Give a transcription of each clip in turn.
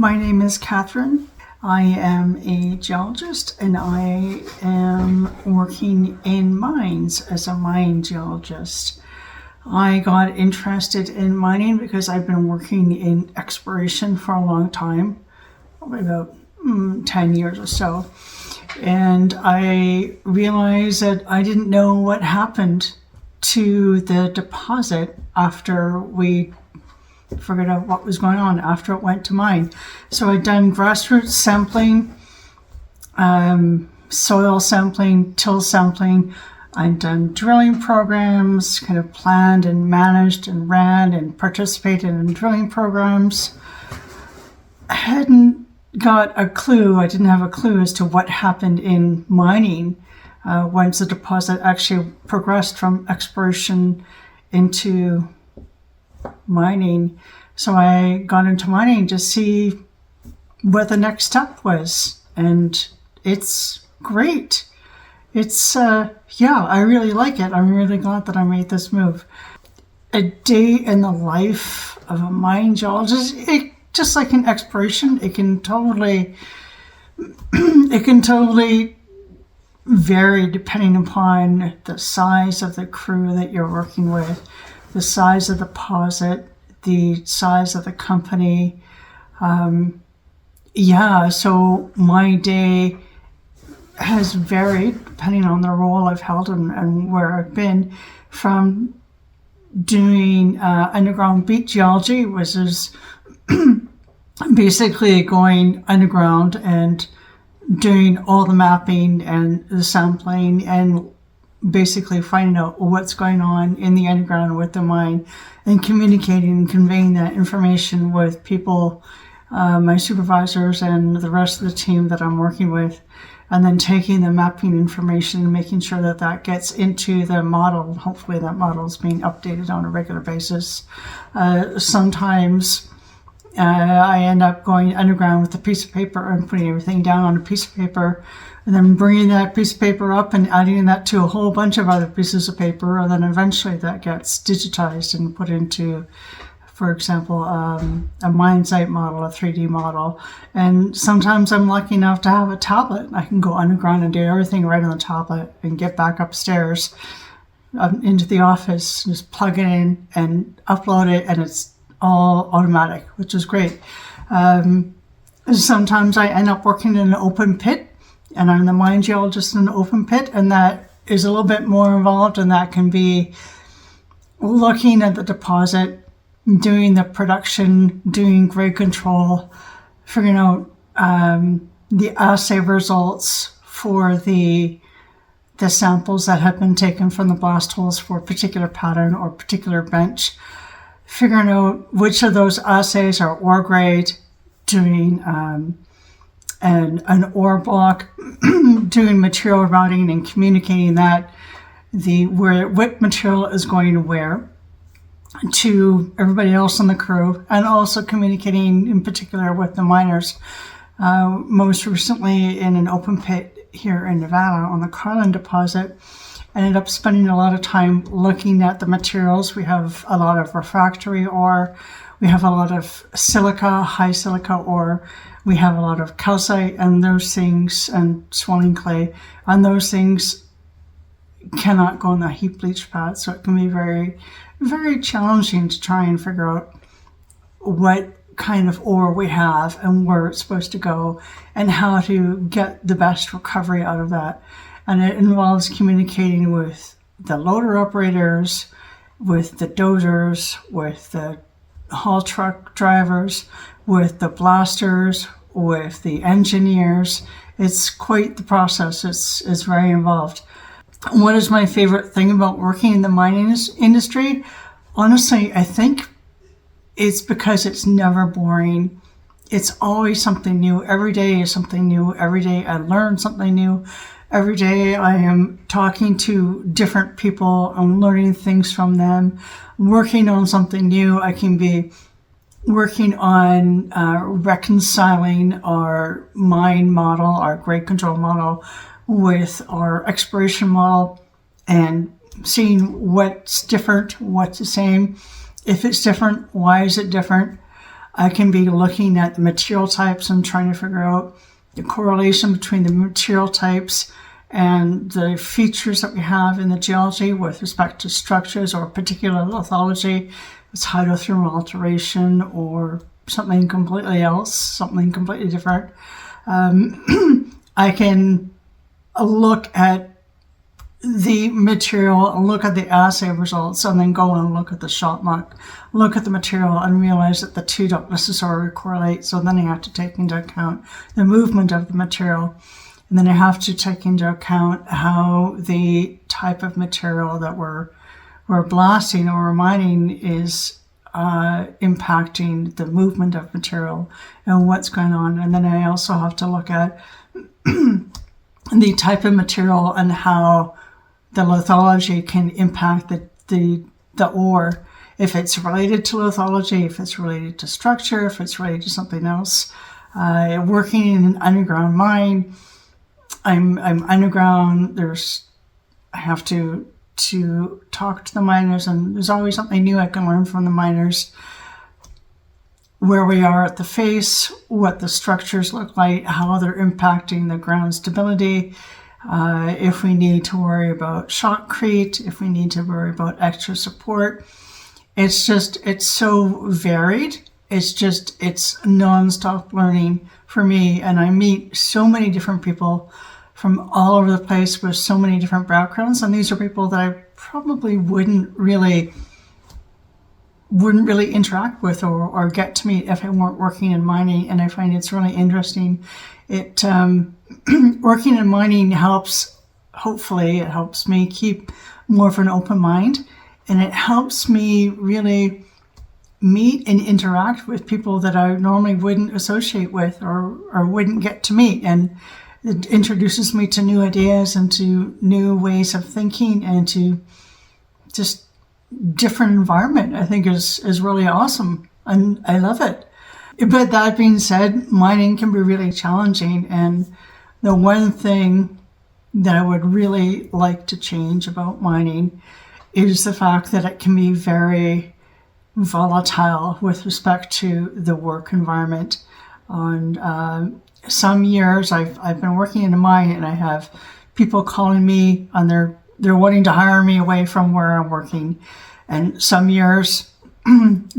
My name is Catherine. I am a geologist and I am working in mines as a mine geologist. I got interested in mining because I've been working in exploration for a long time, probably about 10 years or so. And I realized that I didn't know what happened to the deposit after we figured out what was going on, after it went to mine. So I'd done grassroots sampling, soil sampling, till sampling. I'd done drilling programs, kind of planned and managed and ran and participated in drilling programs. I hadn't got a clue, I didn't have a clue as to what happened in mining once the deposit actually progressed from exploration into mining. So I got into mining to see what the next step was, and it's great. It's I really like it. I'm really glad that I made this move. A day in the life of a mine geologist, just like in exploration, it can totally vary depending upon the size of the crew that you're working with, the size of the deposit, the size of the company. So my day has varied depending on the role I've held and where I've been, from doing underground beat geology, which is basically going underground and doing all the mapping and the sampling and basically finding out what's going on in the underground with the mine and communicating and conveying that information with people, my supervisors and the rest of the team that I'm working with, and then taking the mapping information and making sure that that gets into the model. Hopefully that model is being updated on a regular basis. Sometimes I end up going underground with a piece of paper and putting everything down on a piece of paper, and then bringing that piece of paper up and adding that to a whole bunch of other pieces of paper, and then eventually that gets digitized and put into, for example, a mine site model, a 3D model. And sometimes I'm lucky enough to have a tablet. I can go underground and do everything right on the tablet and get back upstairs into the office, just plug it in and upload it, and it's all automatic, which is great. Sometimes I end up working in an open pit, and I'm the mine geologist in an open pit, and that is a little bit more involved, and that can be looking at the deposit, doing the production, doing grade control, figuring out the assay results for the samples that have been taken from the blast holes for a particular pattern or particular bench, figuring out which of those assays are ore grade, doing an ore block, doing material routing and communicating that what material is going to where to everybody else on the crew, and also communicating in particular with the miners. Most recently in an open pit here in Nevada on the Carlin deposit, I ended up spending a lot of time looking at the materials. We have a lot of refractory ore. We have a lot of silica, high silica ore. We have a lot of calcite and those things, and swelling clay. And those things cannot go in the heap leach pad. So it can be very, very challenging to try and figure out what kind of ore we have and where it's supposed to go and how to get the best recovery out of that. And it involves communicating with the loader operators, with the dozers, with the haul truck drivers, with the blasters, with the engineers. It's quite the process. It's very involved. What is my favorite thing about working in the mining industry? Honestly, I think it's because it's never boring. It's always something new. Every day is something new. Every day I learn something new. Every day I am talking to different people. I'm learning things from them, working on something new. I can be working on reconciling our mine model, our grade control model, with our exploration model, and seeing what's different, what's the same. If it's different, why is it different? I can be looking at the material types and trying to figure out the correlation between the material types and the features that we have in the geology with respect to structures or particular lithology. It's hydrothermal alteration or something completely else, something completely different. I can look at the material and look at the assay results and then go and look at the shot muck, look at the material and realize that the two don't necessarily correlate. So then I have to take into account the movement of the material. And then I have to take into account how the type of material that we're blasting or we're mining is impacting the movement of material and what's going on. And then I also have to look at the type of material and how the lithology can impact the ore. If it's related to lithology, if it's related to structure, if it's related to something else. Working in an underground mine, I'm underground. I have to talk to the miners, and there's always something new I can learn from the miners. Where we are at the face, what the structures look like, how they're impacting the ground stability, if we need to worry about shotcrete, if we need to worry about extra support. It's so varied. It's non-stop learning for me. And I meet so many different people from all over the place with so many different backgrounds. And these are people that I probably wouldn't really interact with or get to meet if I weren't working in mining. And I find it's really interesting. Working in mining hopefully it helps me keep more of an open mind, and it helps me really meet and interact with people that I normally wouldn't associate with or wouldn't get to meet. And it introduces me to new ideas and to new ways of thinking and to just different environment. I think is really awesome, and I love it. But that being said, mining can be really challenging, and the one thing that I would really like to change about mining is the fact that it can be very volatile with respect to the work environment. On some years, I've been working in a mine, and I have people calling me, and they're wanting to hire me away from where I'm working. And some years,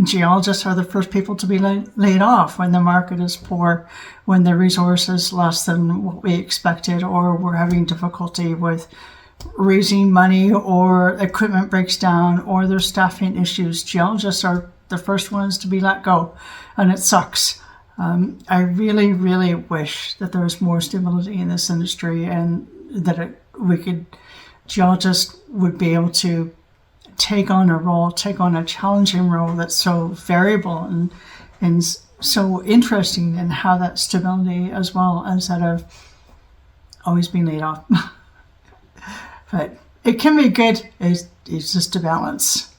geologists are the first people to be laid off when the market is poor, when the resource is less than what we expected, or we're having difficulty with raising money, or equipment breaks down, or there's staffing issues. Geologists are the first ones to be let go, and it sucks. I really, really wish that there was more stability in this industry, and that geologists would be able to take on a challenging role that's so variable and so interesting, and have that stability as well, instead of always being laid off. But it can be good. It's just a balance.